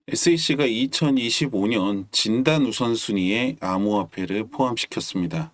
SEC가 2025년 진단 우선순위에 암호화폐를 포함시켰습니다.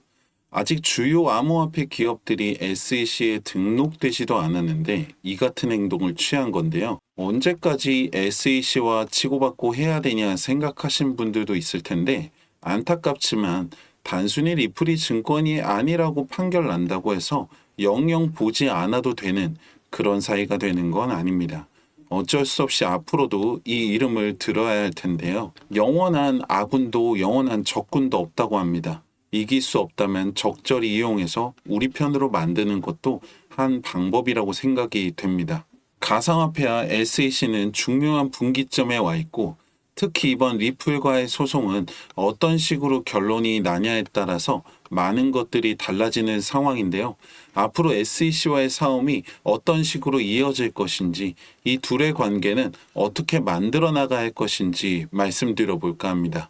아직 주요 암호화폐 기업들이 SEC에 등록되지도 않았는데 이 같은 행동을 취한 건데요. 언제까지 SEC와 치고받고 해야 되냐 생각하신 분들도 있을 텐데 안타깝지만 단순히 리플이 증권이 아니라고 판결 난다고 해서 영영 보지 않아도 되는 그런 사이가 되는 건 아닙니다. 어쩔 수 없이 앞으로도 이 이름을 들어야 할 텐데요. 영원한 아군도 영원한 적군도 없다고 합니다. 이길 수 없다면 적절히 이용해서 우리 편으로 만드는 것도 한 방법이라고 생각이 됩니다. 가상화폐와 SEC는 중요한 분기점에 와 있고 특히 이번 리플과의 소송은 어떤 식으로 결론이 나냐에 따라서 많은 것들이 달라지는 상황인데요. 앞으로 SEC와의 싸움이 어떤 식으로 이어질 것인지, 이 둘의 관계는 어떻게 만들어 나가야 할 것인지 말씀드려 볼까 합니다.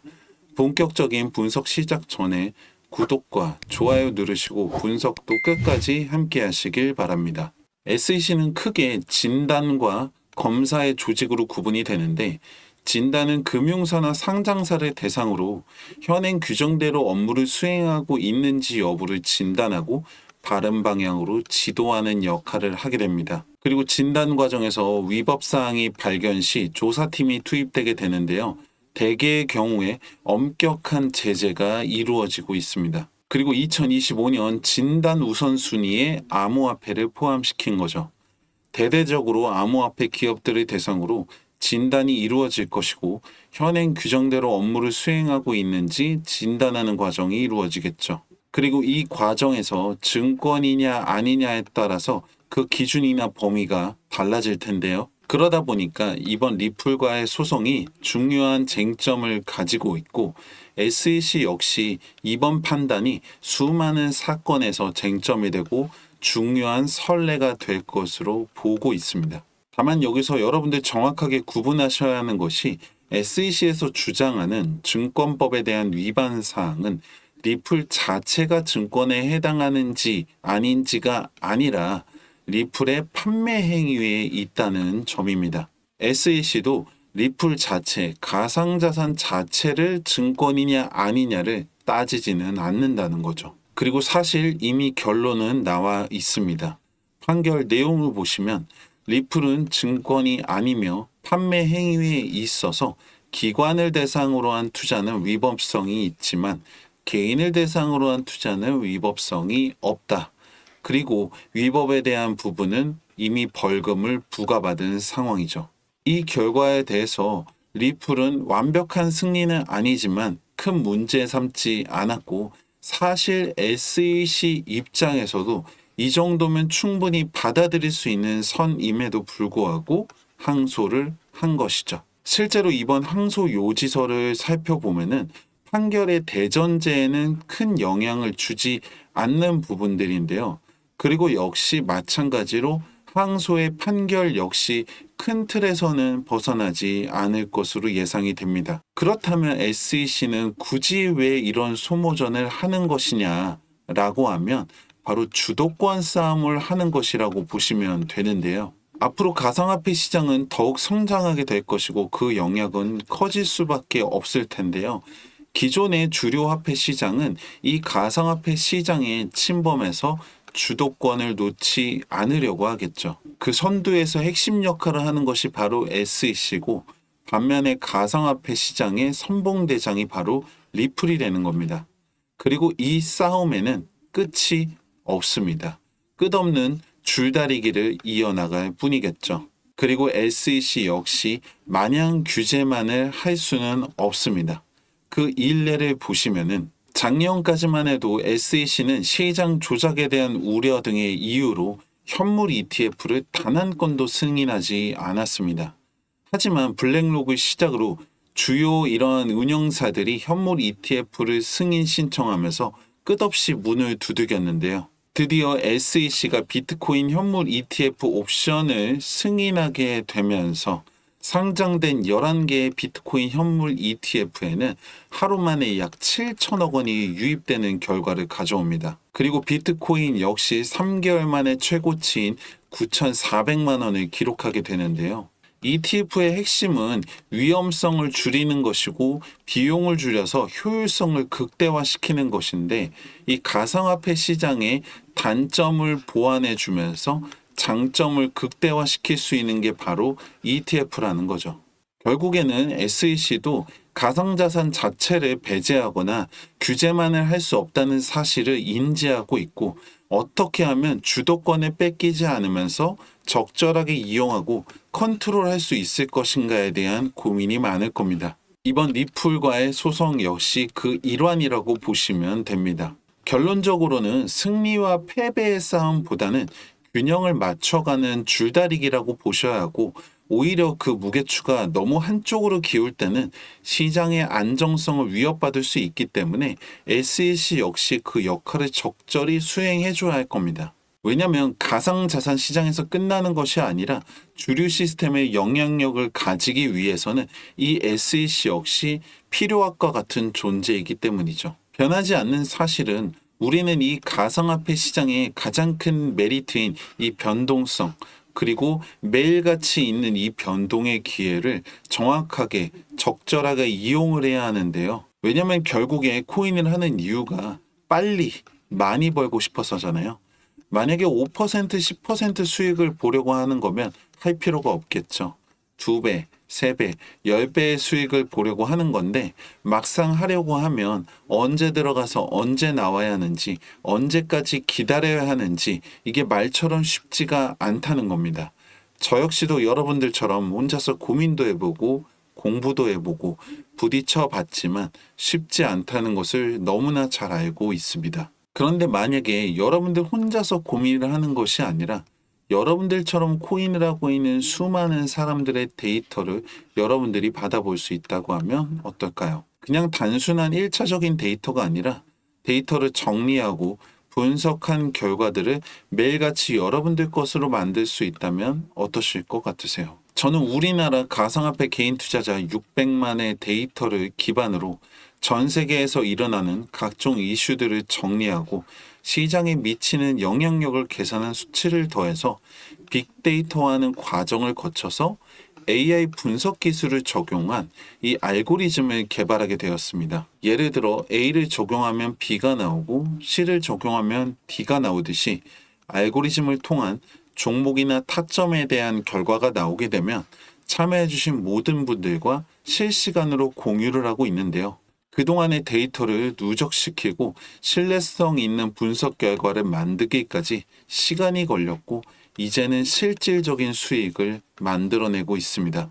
본격적인 분석 시작 전에 구독과 좋아요 누르시고 분석도 끝까지 함께 하시길 바랍니다. SEC는 크게 진단과 검사의 조직으로 구분이 되는데 진단은 금융사나 상장사를 대상으로 현행 규정대로 업무를 수행하고 있는지 여부를 진단하고 바른 방향으로 지도하는 역할을 하게 됩니다. 그리고 진단 과정에서 위법 사항이 발견 시 조사팀이 투입되게 되는데요. 대개의 경우에 엄격한 제재가 이루어지고 있습니다. 그리고 2025년 진단 우선순위에 암호화폐를 포함시킨 거죠. 대대적으로 암호화폐 기업들을 대상으로 진단이 이루어질 것이고 현행 규정대로 업무를 수행하고 있는지 진단하는 과정이 이루어지겠죠. 그리고 이 과정에서 증권이냐 아니냐에 따라서 그 기준이나 범위가 달라질 텐데요. 그러다 보니까 이번 리플과의 소송이 중요한 쟁점을 가지고 있고 SEC 역시 이번 판단이 수많은 사건에서 쟁점이 되고 중요한 선례가 될 것으로 보고 있습니다. 다만 여기서 여러분들 정확하게 구분하셔야 하는 것이 SEC에서 주장하는 증권법에 대한 위반 사항은 리플 자체가 증권에 해당하는지 아닌지가 아니라 리플의 판매 행위에 있다는 점입니다. SEC도 리플 자체, 가상자산 자체를 증권이냐 아니냐를 따지지는 않는다는 거죠. 그리고 사실 이미 결론은 나와 있습니다. 판결 내용을 보시면 리플은 증권이 아니며 판매 행위에 있어서 기관을 대상으로 한 투자는 위법성이 있지만 개인을 대상으로 한 투자는 위법성이 없다. 그리고 위법에 대한 부분은 이미 벌금을 부과받은 상황이죠. 이 결과에 대해서 리플은 완벽한 승리는 아니지만 큰 문제 삼지 않았고 사실 SEC 입장에서도 이 정도면 충분히 받아들일 수 있는 선임에도 불구하고 항소를 한 것이죠. 실제로 이번 항소 요지서를 살펴보면은 판결의 대전제에는 큰 영향을 주지 않는 부분들인데요. 그리고 역시 마찬가지로 항소의 판결 역시 큰 틀에서는 벗어나지 않을 것으로 예상이 됩니다. 그렇다면 SEC는 굳이 왜 이런 소모전을 하는 것이냐라고 하면 바로 주도권 싸움을 하는 것이라고 보시면 되는데요. 앞으로 가상화폐 시장은 더욱 성장하게 될 것이고 그 영역은 커질 수밖에 없을 텐데요. 기존의 주류 화폐 시장은 이 가상화폐 시장에 침범해서 주도권을 놓지 않으려고 하겠죠. 그 선두에서 핵심 역할을 하는 것이 바로 SEC고 반면에 가상화폐 시장의 선봉대장이 바로 리플이 되는 겁니다. 그리고 이 싸움에는 끝이 없습니다. 끝없는 줄다리기를 이어나갈 뿐이겠죠. 그리고 SEC 역시 마냥 규제만을 할 수는 없습니다. 그 일례를 보시면은 작년까지만 해도 SEC는 시장 조작에 대한 우려 등의 이유로 현물 ETF를 단 한 건도 승인하지 않았습니다. 하지만 블랙록을 시작으로 주요 이러한 운영사들이 현물 ETF를 승인 신청하면서 끝없이 문을 두들겼는데요. 드디어 SEC가 비트코인 현물 ETF 옵션을 승인하게 되면서 상장된 11개의 비트코인 현물 ETF에는 하루 만에 약 7천억 원이 유입되는 결과를 가져옵니다. 그리고 비트코인 역시 3개월 만에 최고치인 9,400만 원을 기록하게 되는데요. ETF의 핵심은 위험성을 줄이는 것이고 비용을 줄여서 효율성을 극대화시키는 것인데, 이 가상화폐 시장의 단점을 보완해 주면서 장점을 극대화시킬 수 있는 게 바로 ETF라는 거죠. 결국에는 SEC도 가상자산 자체를 배제하거나 규제만을 할 수 없다는 사실을 인지하고 있고, 어떻게 하면 주도권을 뺏기지 않으면서 적절하게 이용하고 컨트롤할 수 있을 것인가에 대한 고민이 많을 겁니다. 이번 리플과의 소송 역시 그 일환이라고 보시면 됩니다. 결론적으로는 승리와 패배의 싸움보다는 균형을 맞춰가는 줄다리기라고 보셔야 하고, 오히려 그 무게추가 너무 한쪽으로 기울 때는 시장의 안정성을 위협받을 수 있기 때문에 SEC 역시 그 역할을 적절히 수행해 줘야 할 겁니다. 왜냐하면 가상자산 시장에서 끝나는 것이 아니라 주류 시스템의 영향력을 가지기 위해서는 이 SEC 역시 필요악과 같은 존재이기 때문이죠. 변하지 않는 사실은 우리는 이 가상화폐 시장의 가장 큰 메리트인 이 변동성, 그리고 매일같이 있는 이 변동의 기회를 정확하게 적절하게 이용을 해야 하는데요. 왜냐하면 결국에 코인을 하는 이유가 빨리 많이 벌고 싶어서잖아요. 만약에 5%, 10% 수익을 보려고 하는 거면 할 필요가 없겠죠. 2배, 3배, 10배의 수익을 보려고 하는 건데, 막상 하려고 하면 언제 들어가서 언제 나와야 하는지, 언제까지 기다려야 하는지, 이게 말처럼 쉽지가 않다는 겁니다. 저 역시도 여러분들처럼 혼자서 고민도 해보고 공부도 해보고 부딪혀 봤지만 쉽지 않다는 것을 너무나 잘 알고 있습니다. 그런데 만약에 여러분들 혼자서 고민을 하는 것이 아니라 여러분들처럼 코인을 하고 있는 수많은 사람들의 데이터를 여러분들이 받아볼 수 있다고 하면 어떨까요? 그냥 단순한 1차적인 데이터가 아니라 데이터를 정리하고 분석한 결과들을 매일같이 여러분들 것으로 만들 수 있다면 어떠실 것 같으세요? 저는 우리나라 가상화폐 개인 투자자 600만의 데이터를 기반으로 전 세계에서 일어나는 각종 이슈들을 정리하고 시장에 미치는 영향력을 계산한 수치를 더해서 빅데이터화하는 과정을 거쳐서 AI 분석 기술을 적용한 이 알고리즘을 개발하게 되었습니다. 예를 들어 A를 적용하면 B가 나오고 C를 적용하면 D가 나오듯이 알고리즘을 통한 종목이나 타점에 대한 결과가 나오게 되면 참여해주신 모든 분들과 실시간으로 공유를 하고 있는데요. 그동안의 데이터를 누적시키고 신뢰성 있는 분석 결과를 만들기까지 시간이 걸렸고, 이제는 실질적인 수익을 만들어내고 있습니다.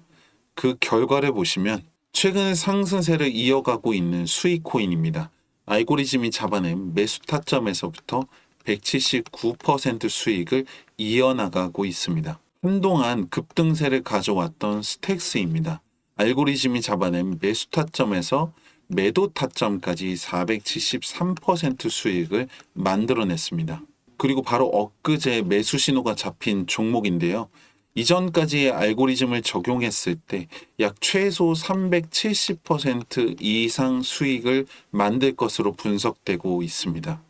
그 결과를 보시면 최근 상승세를 이어가고 있는 수익 코인입니다. 알고리즘이 잡아낸 매수 타점에서부터 179% 수익을 이어나가고 있습니다. 한동안 급등세를 가져왔던 스택스입니다. 알고리즘이 잡아낸 매수 타점에서 매도 타점까지 473% 수익을 만들어냈습니다. 그리고 바로 엊그제 매수 신호가 잡힌 종목인데요. 이전까지의 알고리즘을 적용했을 때 약 최소 370% 이상 수익을 만들 것으로 분석되고 있습니다.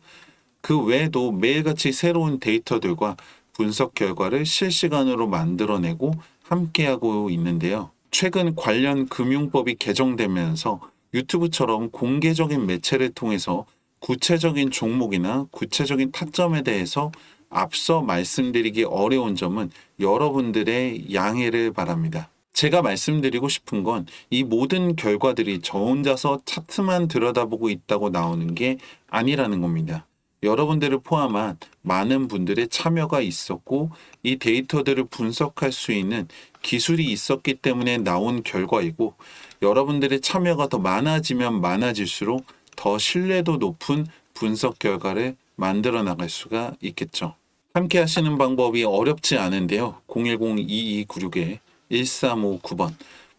그 외에도 매일같이 새로운 데이터들과 분석 결과를 실시간으로 만들어내고 함께하고 있는데요. 최근 관련 금융법이 개정되면서 유튜브처럼 공개적인 매체를 통해서 구체적인 종목이나 구체적인 타점에 대해서 앞서 말씀드리기 어려운 점은 여러분들의 양해를 바랍니다. 제가 말씀드리고 싶은 건 이 모든 결과들이 저 혼자서 차트만 들여다보고 있다고 나오는 게 아니라는 겁니다. 여러분들을 포함한 많은 분들의 참여가 있었고, 이 데이터들을 분석할 수 있는 기술이 있었기 때문에 나온 결과이고, 여러분들의 참여가 더 많아지면 많아질수록 더 신뢰도 높은 분석 결과를 만들어 나갈 수가 있겠죠. 함께 하시는 방법이 어렵지 않은데요. 010-2296-1359번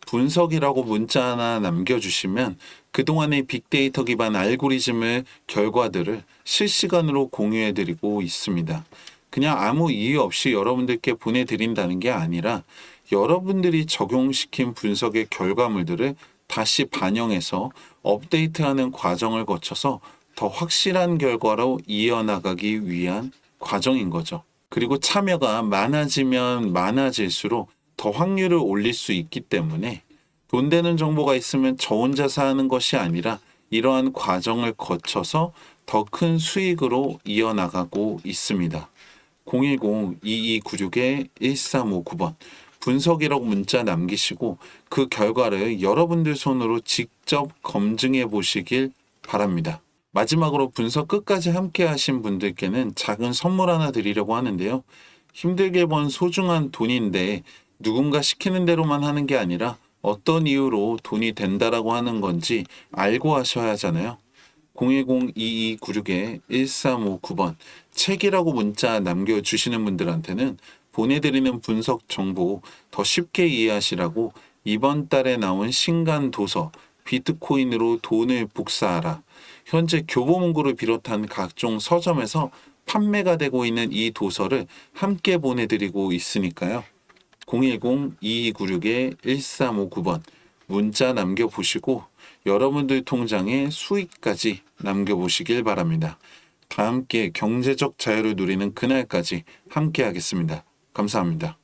분석이라고 문자 하나 남겨주시면 그동안의 빅데이터 기반 알고리즘의 결과들을 실시간으로 공유해드리고 있습니다. 그냥 아무 이유 없이 여러분들께 보내드린다는 게 아니라 여러분들이 적용시킨 분석의 결과물들을 다시 반영해서 업데이트하는 과정을 거쳐서 더 확실한 결과로 이어나가기 위한 과정인 거죠. 그리고 참여가 많아지면 많아질수록 더 확률을 올릴 수 있기 때문에 돈 되는 정보가 있으면 저 혼자 사는 것이 아니라 이러한 과정을 거쳐서 더 큰 수익으로 이어나가고 있습니다. 010-2296-1359번 분석이라고 문자 남기시고 그 결과를 여러분들 손으로 직접 검증해 보시길 바랍니다. 마지막으로 분석 끝까지 함께 하신 분들께는 작은 선물 하나 드리려고 하는데요. 힘들게 번 소중한 돈인데 누군가 시키는 대로만 하는 게 아니라 어떤 이유로 돈이 된다라고 하는 건지 알고 하셔야 하잖아요. 010-2296-1359번 책이라고 문자 남겨주시는 분들한테는 보내드리는 분석 정보 더 쉽게 이해하시라고 이번 달에 나온 신간 도서 비트코인으로 돈을 복사하라. 현재 교보문고를 비롯한 각종 서점에서 판매가 되고 있는 이 도서를 함께 보내드리고 있으니까요. 010-2296-1359번 문자 남겨보시고 여러분들 통장에 수익까지 남겨보시길 바랍니다. 다 함께 경제적 자유를 누리는 그날까지 함께 하겠습니다. 감사합니다.